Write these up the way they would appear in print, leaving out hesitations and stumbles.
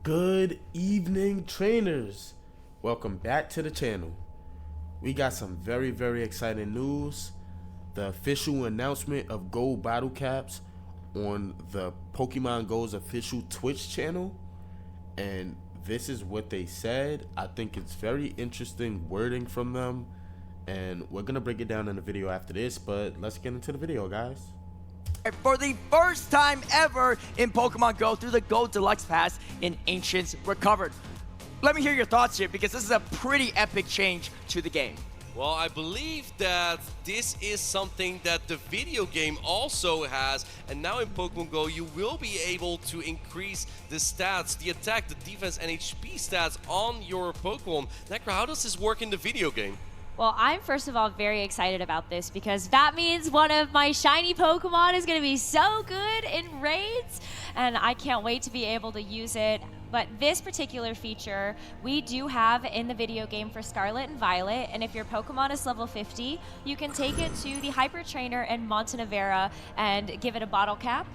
Good evening, trainers. Welcome back to the channel. We got some very exciting news. The official announcement of Gold Battle Caps on the Pokemon Go's official Twitch channel. And this is what they said. I think it's very interesting wording from them. And we're going to break it down in the video after this. But let's get into the video, guys. For the first time ever in Pokemon Go through the Gold Deluxe Pass in Ancients Recovered. Let me hear your thoughts here, because this is a pretty epic change to the game. Well, I believe that this is something that the video game also has, and now in Pokemon Go you will be able to increase the stats, the attack, the defense, and HP stats on your Pokemon. Necro, how does this work in the video game? Well, I'm first of all very excited about this because that means one of my shiny Pokemon is going to be so good in raids, and I can't wait to be able to use it. But this particular feature we do have in the video game for Scarlet and Violet, and if your Pokemon is level 50, you can take it to the Hyper Trainer in Montanavera and give it a bottle cap.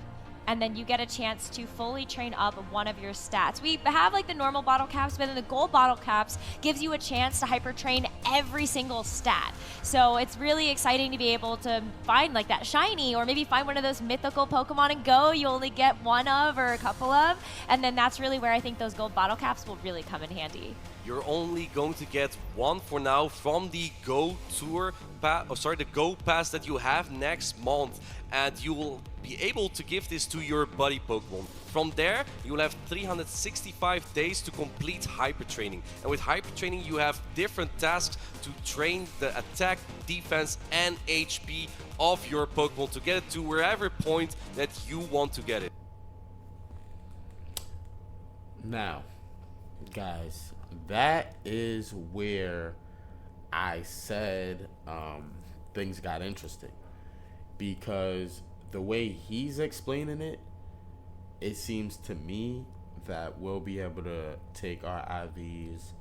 And then you get a chance to fully train up one of your stats. We have like the normal bottle caps, but then the gold bottle caps gives you a chance to hyper train every single stat. So it's really exciting to be able to find like that shiny, or maybe find one of those mythical Pokemon and Go you only get one of or a couple of. And then that's really where I think those gold bottle caps will really come in handy. You're only going to get one for now from the Go Tour Pass, the Go Pass that you have next month, and you will be able to give this to your buddy Pokemon. From there, you will have 365 days to complete Hyper Training, and with Hyper Training you have different tasks to train the attack, defense, and HP of your Pokemon to get it to wherever point that you want to get it. Now, guys, that is where I said things got interesting, because the way he's explaining it, it seems to me that we'll be able to take our IVs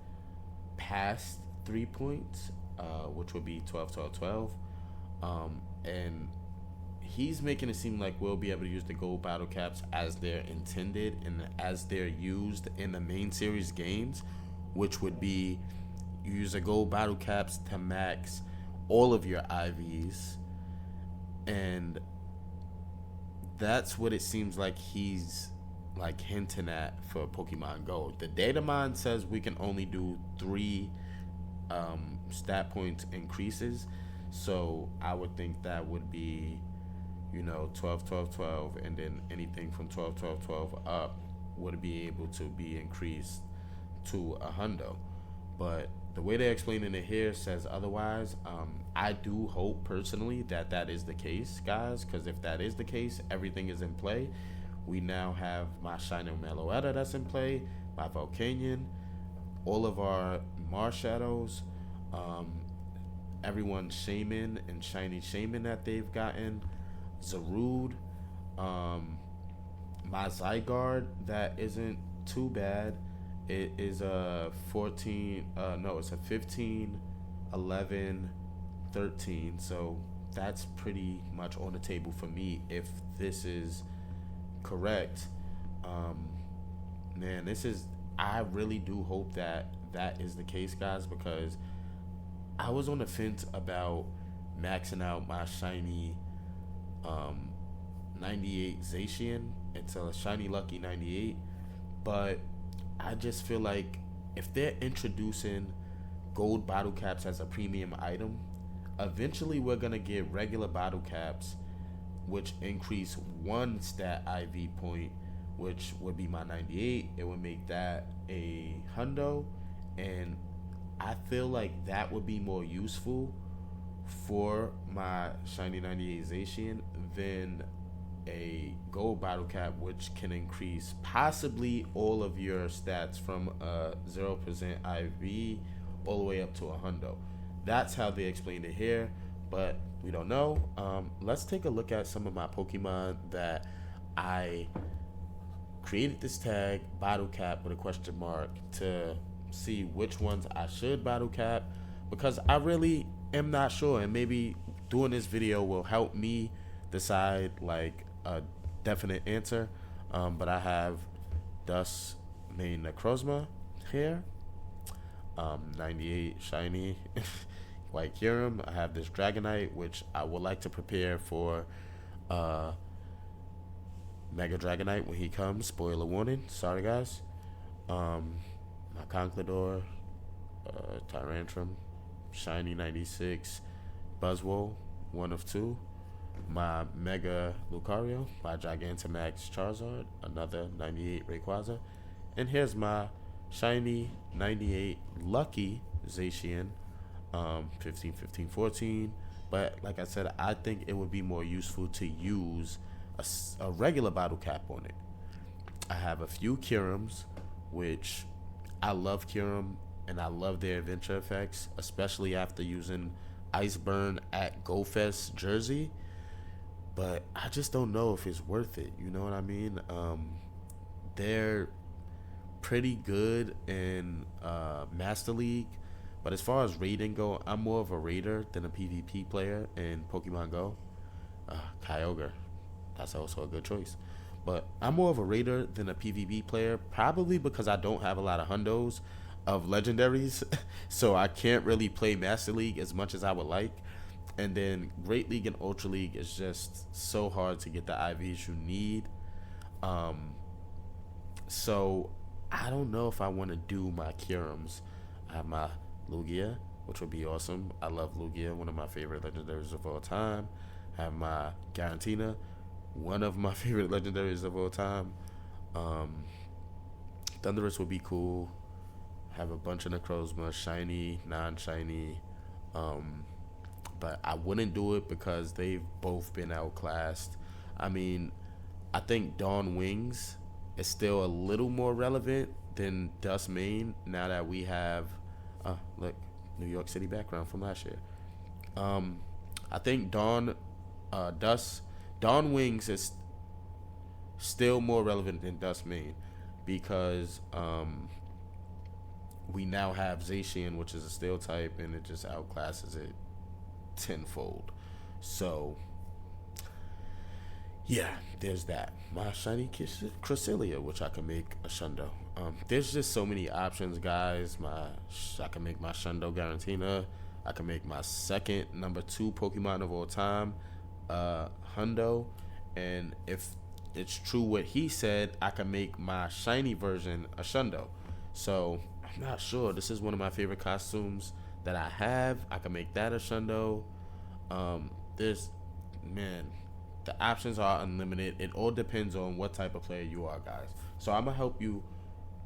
past 3 points, which would be 12, 12, 12, and he's making it seem like we'll be able to use the gold battle caps as they're intended and as they're used in the main series games, which would be you use the gold battle caps to max all of your IVs, and that's what it seems like he's like hinting at for Pokemon Go. The datamon says we can only do 3 stat points increases, so I would think that would be, you know, 12, 12, 12, and then anything from 12, 12, 12 up would be able to be increased to a hundo. But the way they're explaining it here says otherwise. I do hope personally that that is the case, guys, because if that is the case, everything is in play. We now have my Shiny Meloetta that's in play, my Volcanion, all of our Marshadows, everyone's Shaman and Shiny Shaman that they've gotten, Zarude, my Zygarde that isn't too bad. It is a 14, no, it's a 15, 11, 13. So that's pretty much on the table for me if this is correct. Man, I really do hope that that is the case, guys, because I was on the fence about maxing out my shiny 98 Zacian. It's a shiny lucky 98, but I just feel like if they're introducing gold bottle caps as a premium item, eventually we're gonna get regular bottle caps which increase 1 stat IV point, which would be my 98. It would make that a hundo, and I feel like that would be more useful for my shiny 98 Zacian than a gold bottle cap, which can increase possibly all of your stats from a 0% IV all the way up to a hundo. That's how they explained it here, but we don't know. Let's take a look at some of my Pokemon that I created this tag bottle cap with a question mark to see which ones I should bottle cap, because I really am not sure, and maybe doing this video will help me decide like a definite answer. But I have Dust main Necrozma here. 98 shiny white Kyurem. I have this Dragonite, which I would like to prepare for Mega Dragonite when he comes. Spoiler warning. Sorry, guys. My Conkeldurr, Tyrantrum, shiny 96, Buzzwole, 1 of 2. My Mega Lucario, my Gigantamax Charizard, another 98 Rayquaza. And here's my shiny 98 Lucky Zacian, 15, 15, 14. But like I said, I think it would be more useful to use a regular bottle cap on it. I have a few Kyurems, which I love Kyurem, and I love their adventure effects, especially after using Iceburn at GoFest Jersey. But I just don't know if it's worth it. You know what I mean? They're pretty good in Master League, but as far as raiding go, I'm more of a raider than a PvP player in Pokemon Go. Kyogre, that's also a good choice. But I'm more of a raider than a PvP player, probably because I don't have a lot of hundos of legendaries, so I can't really play Master League as much as I would like. And then Great League and Ultra League is just so hard to get the IVs you need. So I don't know if I want to do my Kyurems. I have my Lugia, which would be awesome. I love Lugia, one of my favorite legendaries of all time. I have my Garantina, one of my favorite legendaries of all time. Thundurus would be cool. Have a bunch of Necrozma, shiny, non-shiny. But I wouldn't do it because they've both been outclassed. I mean, I think Dawn Wings is still a little more relevant than Duskmane now that we have, look, New York City background from last year. I think Dawn Wings is still more relevant than Duskmane because we now have Zacian, which is a steel type, and it just outclasses it tenfold. So yeah, there's that. My shiny Cresselia, which I can make a Shundo. There's just so many options, guys. I can make my Shundo Garantina. I can make my second number 2 Pokemon of all time, Hundo. And if it's true what he said, I can make my shiny version a Shundo. So I'm not sure. This is one of my favorite costumes that I have. I can make that a Shundo. The options are unlimited. It all depends on what type of player you are, guys. So I'm gonna help you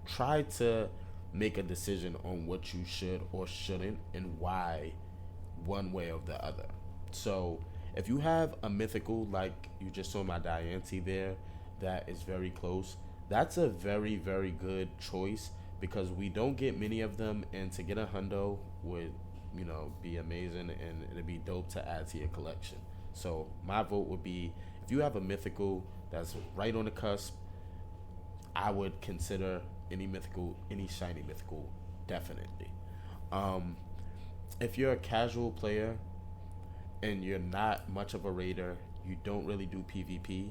try to make a decision on what you should or shouldn't and why, one way or the other. So if you have a mythical, like you just saw my Diancie there, that is very close, that's a very, very good choice because we don't get many of them, and to get a hundo would, be amazing, and it'd be dope to add to your collection. So my vote would be, if you have a mythical that's right on the cusp, I would consider any shiny mythical, definitely. If you're a casual player and you're not much of a raider, you don't really do PvP,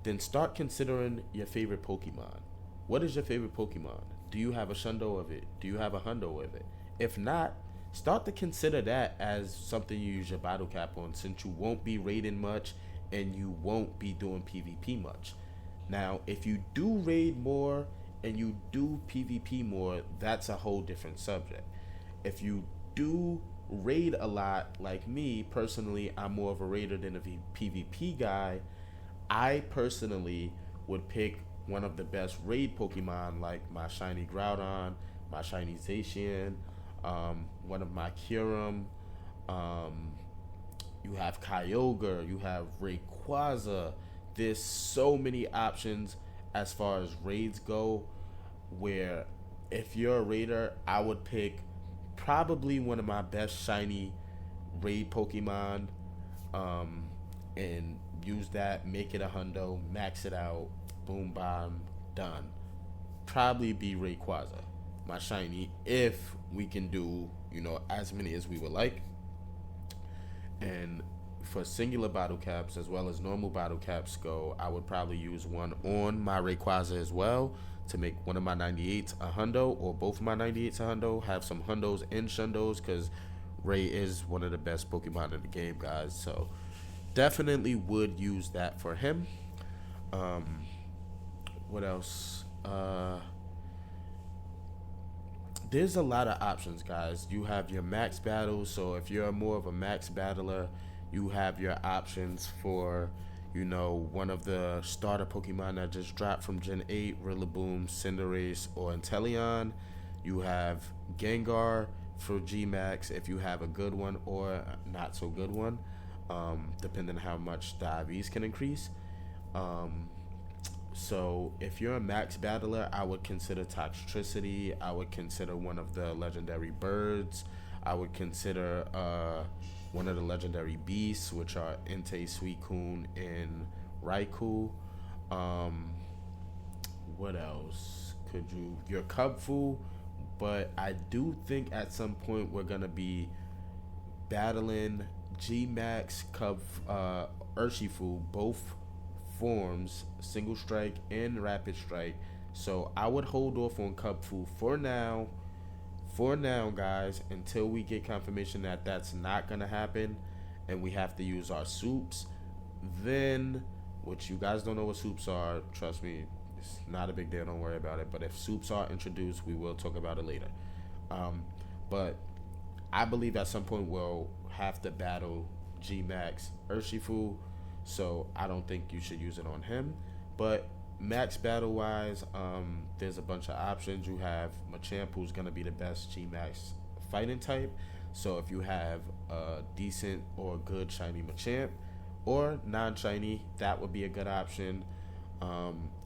then start considering your favorite Pokemon. What is your favorite Pokemon? Do you have a Shundo of it? Do you have a Hundo of it? If not, start to consider that as something you use your battle cap on, since you won't be raiding much and you won't be doing PvP much. Now, if you do raid more and you do PvP more, that's a whole different subject. If you do raid a lot, like me, personally, I'm more of a raider than a PvP guy. I personally would pick one of the best raid Pokemon, like my shiny Groudon, my shiny Zacian, one of my Kyurem. You have Kyogre, you have Rayquaza. There's so many options as far as raids go, where if you're a raider, I would pick probably one of my best shiny raid Pokemon, and use that, make it a hundo, max it out, boom, bomb, done. Probably be Rayquaza, my shiny, if we can do, as many as we would like. And for singular battle caps as well as normal battle caps go, I would probably use one on my Rayquaza as well to make one of my 98s a hundo, or both of my 98s a hundo. Have some hundos and shundos, because Ray is one of the best Pokemon in the game, guys. So definitely would use that for him. What else? There's a lot of options, guys. You have your max battles. So if you're more of a max battler, you have your options for, you know, one of the starter Pokemon that just dropped from Gen 8, Rillaboom, Cinderace, or Inteleon. You have Gengar for G-Max if you have a good one or not so good one, depending on how much the IVs can increase. So if you're a max battler, I would consider Toxtricity. I would consider one of the legendary birds. I would consider one of the legendary beasts, which are Entei, Suicune, and Raikou. What else could you? Your Cubfu. But I do think at some point we're gonna be battling G-Max, Urshifu, both forms, Single Strike and Rapid Strike. So I would hold off on Cubfu for now, guys, until we get confirmation that that's not gonna happen, and we have to use our soups. Then, which you guys don't know what soups are, trust me, it's not a big deal, don't worry about it. But if soups are introduced, we will talk about it later. But I believe at some point we'll have to battle G-Max Urshifu, so I don't think you should use it on him. But max battle wise, there's a bunch of options. You have Machamp, who's going to be the best G-Max fighting type. So if you have a decent or good shiny Machamp or non-shiny, that would be a good option.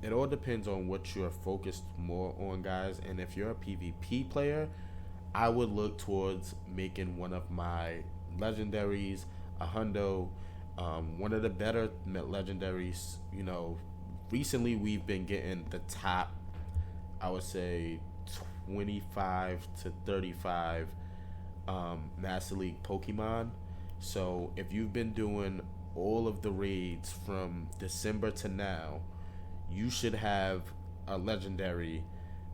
It all depends on what you're focused more on, guys. And if you're a PvP player, I would look towards making one of my legendaries a hundo. One of the better legendaries, you know, recently we've been getting the top, I would say 25 to 35 Master League Pokemon. So if you've been doing all of the raids from December to now, you should have a legendary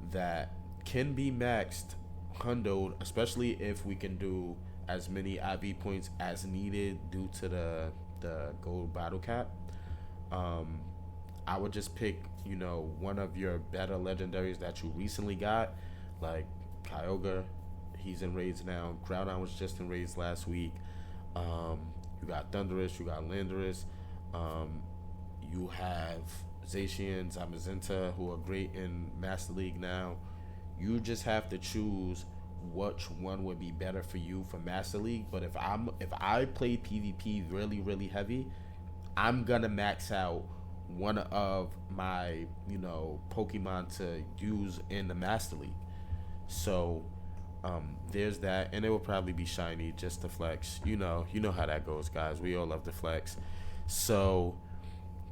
that can be maxed hundoed, especially if we can do as many IV points as needed due to the gold battle cap. I would just pick, you know, one of your better legendaries that you recently got, like Kyogre. He's in raids now. Groudon was just in raids last week. You got Thundurus, you got Landorus, you have Zacian, Zamazenta, who are great in Master League now. You just have to choose which one would be better for you for Master League. But if I play PvP really, really heavy, I'm gonna max out one of my, you know, Pokemon to use in the Master League. So there's that, and it will probably be shiny just to flex. You know how that goes, guys. We all love to flex. So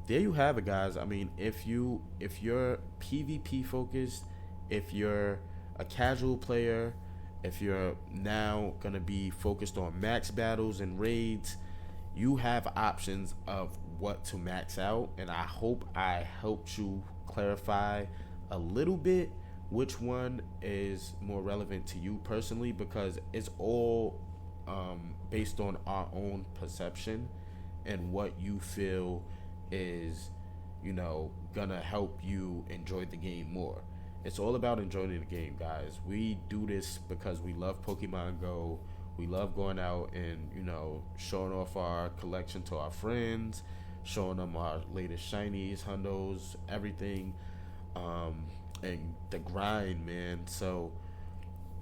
there you have it, guys. I mean, if you're PvP focused, if you're a casual player, if you're now gonna be focused on max battles and raids, you have options of what to max out, and I hope I helped you clarify a little bit which one is more relevant to you personally, because it's all based on our own perception and what you feel is, you know, gonna help you enjoy the game more. It's all about enjoying the game, guys. We do this because we love Pokemon Go. We love going out and, you know, showing off our collection to our friends, showing them our latest shinies, hundos, everything, and the grind, man. So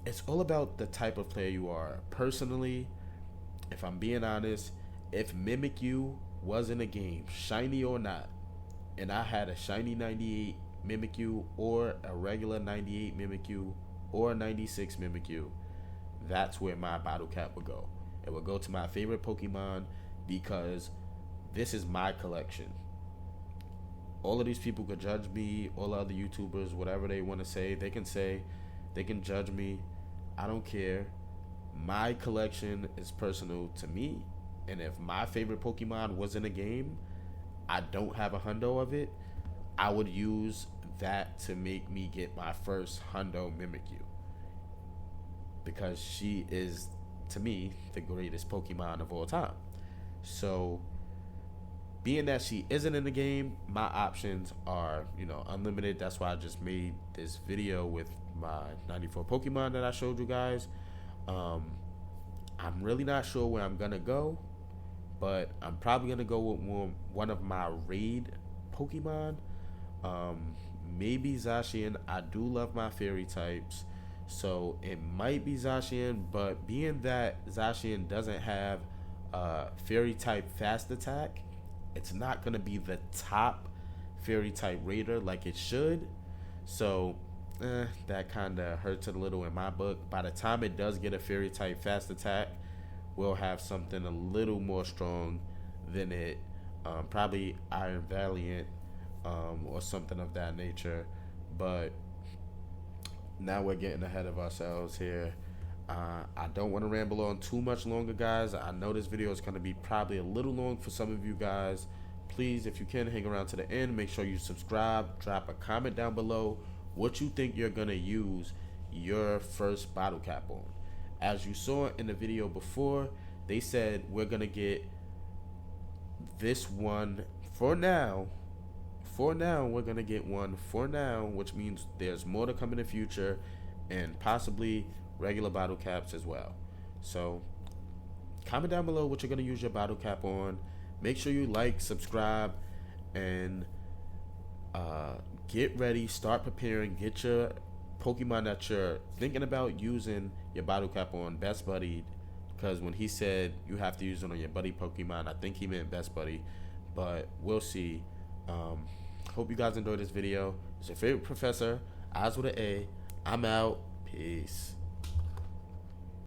it's all about the type of player you are. Personally, if I'm being honest, if Mimikyu was in a game, shiny or not, and I had a shiny 98 Mimikyu or a regular 98 Mimikyu or a 96 Mimikyu, that's where my battle cap would go. It would go to my favorite Pokemon, because this is my collection. All of these people could judge me, all other YouTubers, whatever they want to say, they can judge me. I don't care. My collection is personal to me, and if my favorite Pokemon was in a game, I don't have a hundo of it, I would use that to make me get my first hundo Mimikyu, because she is, to me, the greatest Pokemon of all time. So being that she isn't in the game, my options are, unlimited. That's why I just made this video with my 94 Pokemon that I showed you guys. I'm really not sure where I'm gonna go, but I'm probably gonna go with one of my raid Pokemon. Maybe Zacian. I do love my fairy types, so it might be Zacian, but being that Zacian doesn't have fairy type fast attack, it's not going to be the top fairy type raider like it should. So that kind of hurts a little in my book. By the time it does get a fairy type fast attack, we'll have something a little more strong than it. Probably Iron Valiant or something of that nature. But now we're getting ahead of ourselves here. I don't want to ramble on too much longer, guys. I know this video is going to be probably a little long for some of you guys. Please, if you can, hang around to the end. Make sure you subscribe. Drop a comment down below what you think you're going to use your first bottle cap on. As you saw in the video before, they said we're going to get this one for now. For now, we're going to get one for now, which means there's more to come in the future, and possibly regular bottle caps as well. So comment down below what you're going to use your bottle cap on. Make sure you like, subscribe, and get ready. Start preparing. Get your Pokemon that you're thinking about using your bottle cap on Best Buddy, because when he said you have to use it on your buddy Pokemon, I think he meant Best Buddy, but we'll see. Hope you guys enjoyed this video. It's your favorite professor, Oz with an A. I'm out. Peace.